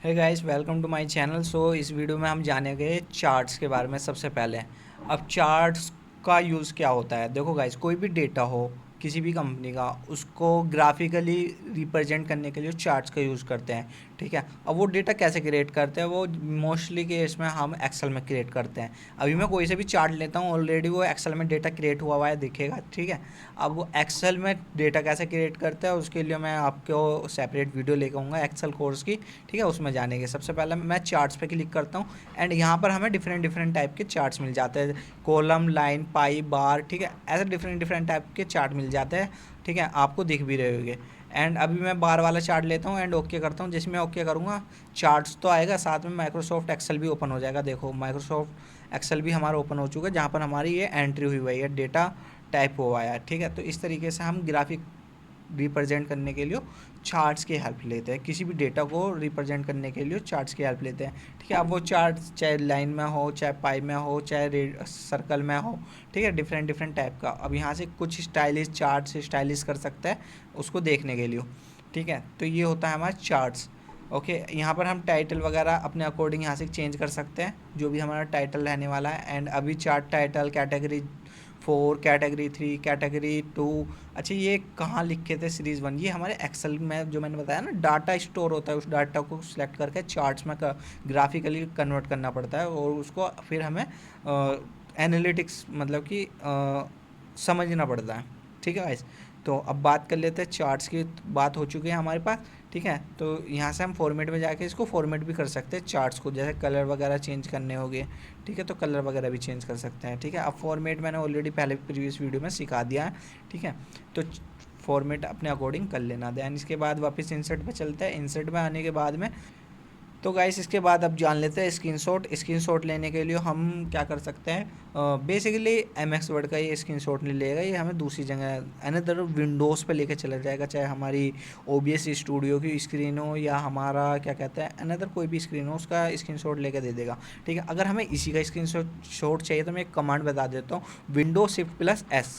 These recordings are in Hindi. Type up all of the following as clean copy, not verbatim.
Hey guys, welcome to my channel. So इस वीडियो में हम जानेंगे चार्ट्स के बारे में। सबसे पहले अब चार्ट्स का यूज़ क्या होता है। देखो गाइस, कोई भी डेटा हो किसी भी कंपनी का, उसको ग्राफिकली रिप्रेजेंट करने के लिए चार्ट्स का यूज़ करते हैं। ठीक है, अब वो डेटा कैसे क्रिएट करते हैं, वो मोस्टली केस में हम एक्सेल में क्रिएट करते हैं। अभी मैं कोई से भी चार्ट लेता हूँ, ऑलरेडी वो एक्सेल में डेटा क्रिएट हुआ है दिखेगा। ठीक है, अब वो एक्सेल में डेटा कैसे क्रिएट करते हैं उसके लिए मैं आपको सेपरेट वीडियो लेकर आऊँगा एक्सेल कोर्स की। ठीक है, उसमें जानेंगे। सबसे पहले मैं चार्ट्स पे क्लिक करता हूँ एंड यहाँ पर हमें डिफरेंट डिफरेंट टाइप के चार्ट्स मिल जाते हैं। कॉलम, लाइन, पाई, बार। ठीक है, ऐसे डिफरेंट डिफरेंट टाइप के चार्ट मिल जाते हैं। ठीक है, आपको दिख भी रहे होंगे। एंड अभी मैं बार वाला चार्ट लेता हूँ एंड ओके करता हूँ। जैसे मैं ओके करूँगा, चार्ट्स तो आएगा, साथ में माइक्रोसॉफ्ट एक्सेल भी ओपन हो जाएगा। देखो, माइक्रोसॉफ्ट एक्सेल भी हमारा ओपन हो चुका है, जहाँ पर हमारी ये एंट्री हुई है, डेटा टाइप हुआ है। ठीक है, तो इस तरीके से हम ग्राफिक रिप्रेजेंट करने के लिए चार्ट्स की हेल्प लेते हैं। किसी भी डेटा को रिप्रेजेंट करने के लिए चार्ट्स की हेल्प लेते हैं। ठीक है, अब वो चार्ट चाहे लाइन में हो, चाहे पाई में हो, चाहे सर्कल में हो। ठीक है, डिफरेंट डिफरेंट टाइप का। अब यहाँ से कुछ स्टाइलिश चार्ट्स स्टाइलिश कर सकते हैं उसको देखने के लिए। ठीक है, तो ये होता है हमारा चार्ट्स। ओके, यहाँ पर हम टाइटल वगैरह अपने अकॉर्डिंग यहाँ से चेंज कर सकते हैं, जो भी हमारा टाइटल रहने वाला है। एंड अभी chart title category 4, category 3, category 2। अच्छा, ये कहाँ लिखे थे सीरीज़ 1, ये हमारे एक्सेल में जो मैंने बताया ना, डाटा स्टोर होता है। उस डाटा को सिलेक्ट करके चार्ट्स में ग्राफिकली कन्वर्ट करना पड़ता है और उसको फिर हमें एनालिटिक्स मतलब कि समझना पड़ता है। ठीक है गाइस, तो अब बात कर लेते हैं चार्ट्स की। बात हो चुकी है हमारे पास। ठीक है, तो यहाँ से हम फॉर्मेट में जाके इसको फॉर्मेट भी कर सकते हैं चार्ट्स को, जैसे कलर वगैरह चेंज करने होंगे। ठीक है, तो कलर वगैरह भी चेंज कर सकते हैं। ठीक है, अब फॉर्मेट मैंने ऑलरेडी पहले प्रीवियस वीडियो में सिखा दिया है। ठीक है, तो फॉर्मेट अपने अकॉर्डिंग कर लेना। दैन इसके बाद वापस इंसर्ट पे चलते हैं। इंसर्ट में आने के बाद में तो गाइस इसके बाद अब जान लेते हैं स्क्रीनशॉट लेने के लिए हम क्या कर सकते हैं। बेसिकली एम एक्स वर्ड का ये स्क्रीनशॉट नहीं लेगा, ये हमें दूसरी जगह अनदर विंडोज़ पे लेके चला जाएगा। चाहे हमारी OBS स्टूडियो की स्क्रीन हो या हमारा क्या कहते हैं अनदर कोई भी स्क्रीन हो, उसका स्क्रीनशॉट लेके दे देगा। ठीक है, अगर हमें इसी का स्क्रीनशॉट चाहिए तो मैं एक कमांड बता देता हूँ, Windows+S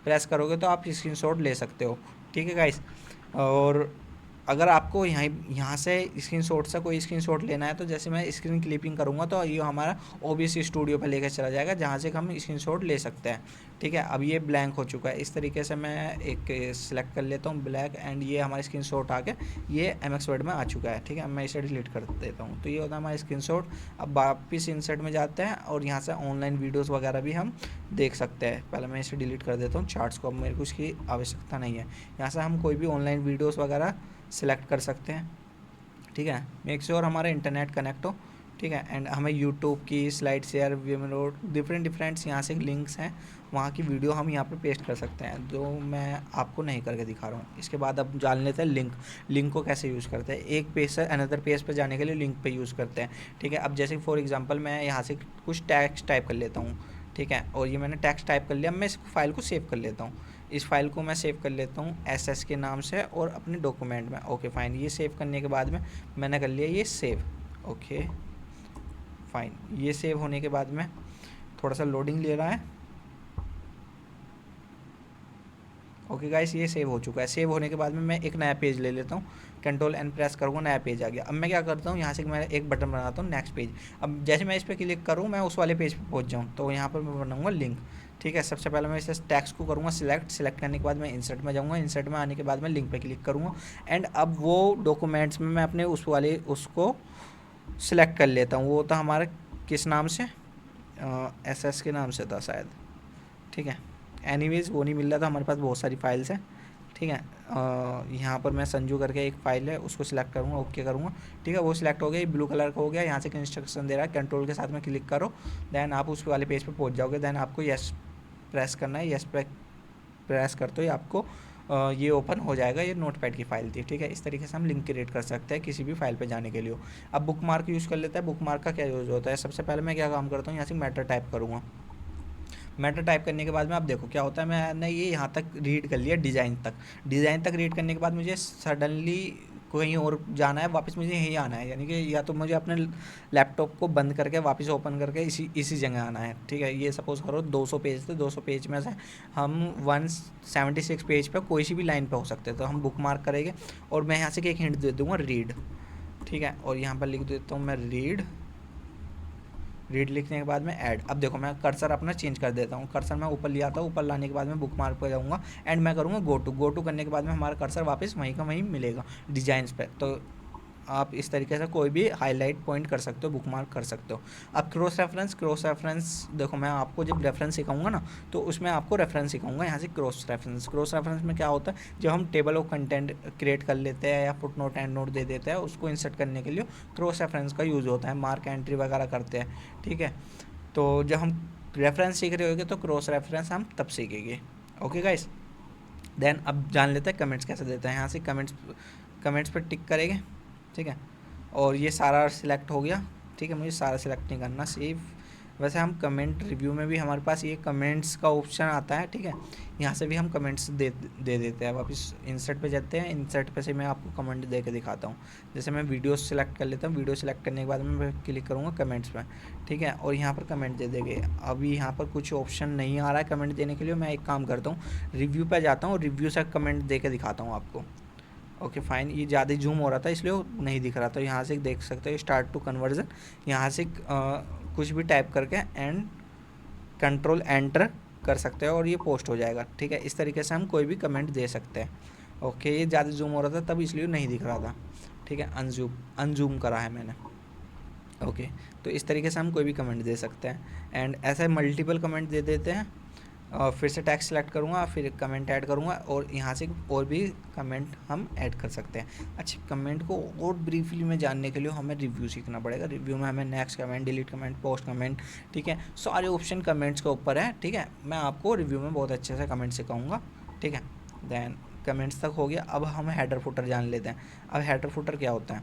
प्रेस करोगे तो आप स्क्रीनशॉट ले सकते हो। ठीक है गाइस, और अगर आपको यहाँ से स्क्रीनशॉट से कोई स्क्रीनशॉट लेना है तो जैसे मैं स्क्रीन क्लिपिंग करूँगा तो ये हमारा OBS स्टूडियो पे लेकर चला जाएगा, जहाँ से हम स्क्रीनशॉट ले सकते हैं। ठीक है, अब ये ब्लैंक हो चुका है। इस तरीके से मैं एक सिलेक्ट कर लेता हूँ ब्लैक, एंड ये हमारा स्क्रीनशॉट आके ये MX वर्ड में आ चुका है। ठीक है, मैं इसे डिलीट कर देता हूँ। तो ये होता है हमारा स्क्रीनशॉट। अब वापिस इंसर्ट में जाते हैं और यहाँ से ऑनलाइन वीडियोज़ वगैरह भी हम देख सकते हैं। पहले मैं इसे डिलीट कर देता हूँ चार्ट्स को, अब मेरे को इसकी आवश्यकता नहीं है। यहाँ से हम कोई भी ऑनलाइन वीडियोज़ वगैरह सिलेक्ट कर सकते हैं। ठीक है, मेक श्योर हमारा इंटरनेट कनेक्ट हो। ठीक है, एंड हमें यूट्यूब की स्लाइड शेयर विमरो डिफरेंट डिफरेंट्स यहाँ से लिंक्स हैं, वहाँ की वीडियो हम यहाँ पे पेस्ट कर सकते हैं, जो मैं आपको नहीं करके दिखा रहा हूँ। इसके बाद अब जान लेते हैं लिंक को कैसे यूज़ करते हैं। एक पेज से अनदर पेज पे जाने के लिए लिंक पे यूज़ करते हैं। ठीक है, अब जैसे फॉर एग्जांपल मैं यहाँ से कुछ टैक्स टाइप कर लेता हूँ। ठीक है, और ये मैंने टैक्स टाइप कर लिया। मैं इस फाइल को सेव कर लेता हूँ। इस फाइल को मैं सेव कर लेता हूँ SS के नाम से और अपने डॉक्यूमेंट में। ओके फाइन, ये सेव करने के बाद में मैंने कर लिया ये सेव। ओके फाइन, ये सेव होने के बाद में थोड़ा सा लोडिंग ले रहा है। ओके गाइस, ये सेव हो चुका है। सेव होने के बाद में मैं एक नया पेज ले लेता हूँ, Ctrl+N प्रेस करूँगा, नया पेज आ गया। अब मैं क्या करता हूँ, यहाँ से मैं एक बटन बनाता हूँ नेक्स्ट पेज। अब जैसे मैं इस पर क्लिक करूँ मैं उस वाले पेज पे पहुँच जाऊँ, तो यहाँ पर मैं बनाऊँगा लिंक। ठीक है, सबसे पहले मैं इस टैक्स को करूँगा सिलेक्ट करने के बाद मैं इंसर्ट में जाऊँगा। इंसर्ट में आने के बाद मैं लिंक पे क्लिक करूँगा एंड अब वो डॉक्यूमेंट्स में मैं अपने उसको सिलेक्ट कर लेता हूँ। वो था हमारा किस नाम से, SS के नाम से था शायद। ठीक है, एनीवेज वो नहीं मिल रहा था, हमारे पास बहुत सारी फाइल्स हैं। ठीक है, यहाँ पर मैं संजू करके एक फ़ाइल है उसको सिलेक्ट करूँगा, ओके करूँगा। ठीक है, वो सिलेक्ट हो गया, ब्लू कलर का हो गया। यहाँ से इंस्ट्रक्शन दे रहा है, कंट्रोल के साथ में क्लिक करो, देन आप उस वाले पेज पे पहुँच जाओगे। देन आपको यस प्रेस करना है, यस पे प्रेस करते ही आपको ये ओपन हो जाएगा। ये नोटपैड की फ़ाइल थी। ठीक है, इस तरीके से हम लिंक क्रिएट कर सकते हैं किसी भी फाइल पे जाने के लिए। अब बुक मार्क यूज़ कर लेते हैं। बुक मार्क का क्या यूज़ होता है, सबसे पहले मैं क्या काम करता हूँ, यहाँ से मैटर टाइप करूँगा। मैटर टाइप करने के बाद में आप देखो क्या होता है, मैंने ये यहाँ तक रीड कर लिया, डिज़ाइन तक रीड करने के बाद मुझे सडनली कहीं और जाना है, वापस मुझे यहीं आना है। यानी कि या तो मुझे अपने लैपटॉप को बंद करके वापस ओपन करके इसी जगह आना है। ठीक है, ये सपोज़ करो 200 पेज थे, 200 पेज में से हम 176 पेज पे कोई सी भी लाइन पे हो सकते हैं, तो हम बुक मार्क करेंगे। और मैं यहाँ से एक हिंट दे दूँगा, रीड। ठीक है, और यहाँ पर लिख देता हूँ मैं रीड लिखने के बाद में ऐड। अब देखो मैं कर्सर अपना चेंज कर देता हूँ, कर्सर मैं ऊपर ले आता हूँ, ऊपर लाने के बाद में बुक मार्क पर जाऊँगा एंड मैं करूँगा गो टू करने के बाद में हमारा कर्सर वापस वहीं का वहीं मिलेगा डिजाइन्स पे। तो आप इस तरीके से कोई भी हाईलाइट पॉइंट कर सकते हो, बुक मार्क कर सकते हो। अब क्रॉस रेफरेंस देखो मैं आपको जब रेफरेंस सिखाऊंगा ना तो उसमें आपको रेफरेंस सिखाऊंगा। यहाँ से क्रॉस रेफरेंस में क्या होता है, जब हम टेबल ऑफ कंटेंट क्रिएट कर लेते हैं या फुट नोट एंड नोट दे देते हैं, उसको इंसर्ट करने के लिए क्रॉस रेफरेंस का यूज़ होता है, मार्क एंट्री वगैरह करते हैं। ठीक है, तो जब हम रेफरेंस सीख रहे होंगे तो क्रॉस रेफरेंस हम तब सीखेंगे। ओके गाइस, देन अब जान लेते हैं कमेंट्स कैसे देते हैं। यहाँ से कमेंट्स पर टिक करेंगे, ठीक है, और ये सारा सिलेक्ट हो गया। ठीक है, मुझे सारा सिलेक्ट नहीं करना, सेव। वैसे हम कमेंट रिव्यू में भी हमारे पास ये कमेंट्स का ऑप्शन आता है। ठीक है, यहाँ से भी हम कमेंट्स दे देते हैं। वापस इंसर्ट पे जाते हैं, इंसर्ट पे से मैं आपको कमेंट दे के दिखाता हूँ। जैसे मैं वीडियो सेलेक्ट कर लेता हूँ, वीडियो सेलेक्ट करने के बाद में मैं क्लिक करूँगा कमेंट्स पे। ठीक है, और यहाँ पर कमेंट दे देंगे। अभी यहाँ पर कुछ ऑप्शन नहीं आ रहा है कमेंट देने के लिए, मैं एक काम करता हूँ, रिव्यू पर जाता हूँ, रिव्यू से कमेंट दे के दिखाता हूँ आपको। ओके फाइन, ये ज़्यादा जूम हो रहा था इसलिए वो नहीं दिख रहा था। यहाँ से देख सकते हो स्टार्ट टू कन्वर्जन, यहाँ से कुछ भी टाइप करके एंड कंट्रोल एंटर कर सकते हो और ये पोस्ट हो जाएगा। ठीक है, इस तरीके से हम कोई भी कमेंट दे सकते हैं। ओके, ये ज़्यादा जूम हो रहा था तब इसलिए नहीं दिख रहा था। ठीक है, अनजूम करा है मैंने। ओके, तो इस तरीके से हम कोई भी कमेंट दे सकते हैं एंड ऐसे मल्टीपल कमेंट दे देते हैं। फिर से टैक्स सेलेक्ट करूँगा, फिर कमेंट ऐड करूँगा और यहाँ से और भी कमेंट हम ऐड कर सकते हैं। अच्छा, कमेंट को और ब्रीफली में जानने के लिए हमें रिव्यू सीखना पड़ेगा। रिव्यू में हमें next comment, delete comment, post comment, ठीक है, सारे ऑप्शन कमेंट्स के ऊपर है। ठीक है, मैं आपको रिव्यू में बहुत अच्छे से कमेंट सिखाऊंगा। ठीक है, देन कमेंट्स तक हो गया। अब हम हेडर फुटर जान लेते हैं। अब हेडर फुटर क्या होता है,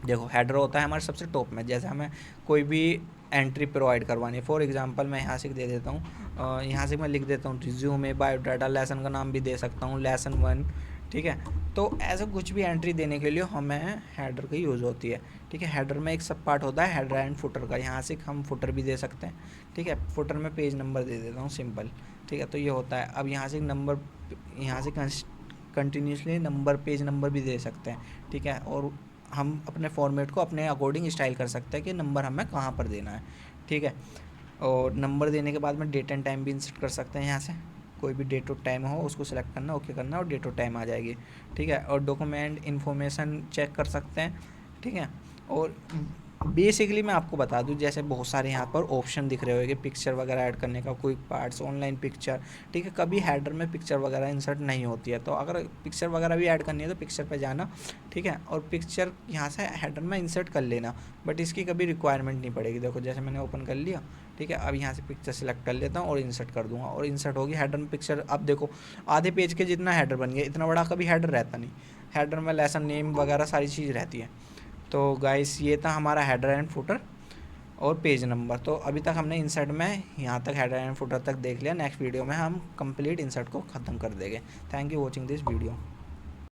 देखो हेडर होता है हमारे सबसे टॉप में। जैसे हमें कोई भी एंट्री प्रोवाइड करवानी है, फॉर एग्जांपल मैं यहाँ से दे देता हूँ, यहाँ से मैं लिख देता हूँ रिज्यूमे, बायोडाटा, लेसन का नाम भी दे सकता हूँ, लेसन 1। ठीक है, तो ऐसा कुछ भी एंट्री देने के लिए हमें हेडर की यूज़ होती है। ठीक है, हेडर में एक सब पार्ट होता है हेडर एंड फुटर का, यहाँ से हम फुटर भी दे सकते हैं। ठीक है, फुटर में पेज नंबर दे देता हूँ सिंपल। ठीक है, तो ये होता है। अब यहाँ से नंबर, यहाँ से कंटिन्यूसली नंबर, पेज नंबर भी दे सकते हैं। ठीक है, और हम अपने फॉर्मेट को अपने अकॉर्डिंग स्टाइल कर सकते हैं कि नंबर हमें कहाँ पर देना है। ठीक है, और नंबर देने के बाद में डेट एंड टाइम भी इंसर्ट कर सकते हैं। यहाँ से कोई भी डेट और टाइम हो उसको सिलेक्ट करना, ओके करना और डेट और टाइम आ जाएगी। ठीक है, और डॉक्यूमेंट इन्फॉर्मेशन चेक कर सकते हैं। ठीक है, और बेसिकली मैं आपको बता दूं, जैसे बहुत सारे यहाँ पर ऑप्शन दिख रहे होंगे पिक्चर वगैरह ऐड करने का, क्विक पार्ट्स, ऑनलाइन पिक्चर। ठीक है, कभी हेडर में पिक्चर वगैरह इंसर्ट नहीं होती है, तो अगर पिक्चर वगैरह भी ऐड करनी है तो पिक्चर पे जाना। ठीक है, और पिक्चर यहाँ से हेडर में इंसर्ट कर लेना, बट इसकी कभी रिक्वायरमेंट नहीं पड़ेगी। देखो जैसे मैंने ओपन कर लिया। ठीक है, अब यहाँ से पिक्चर सेलेक्ट कर लेता हूँ और इंसर्ट कर दूंगा और इंसर्ट होगी हेडर में पिक्चर। अब देखो आधे पेज के जितना हेडर बन गया, इतना बड़ा कभी हेडर रहता नहीं। हेडर में लेसन नेम वगैरह सारी चीज़ रहती है। तो गाइस ये था हमारा हेडर एंड फुटर और पेज नंबर। तो अभी तक हमने इंसर्ट में यहाँ तक हेडर एंड फुटर तक देख लिया। नेक्स्ट वीडियो में हम कंप्लीट इंसर्ट को ख़त्म कर देंगे। Thank you watching this video.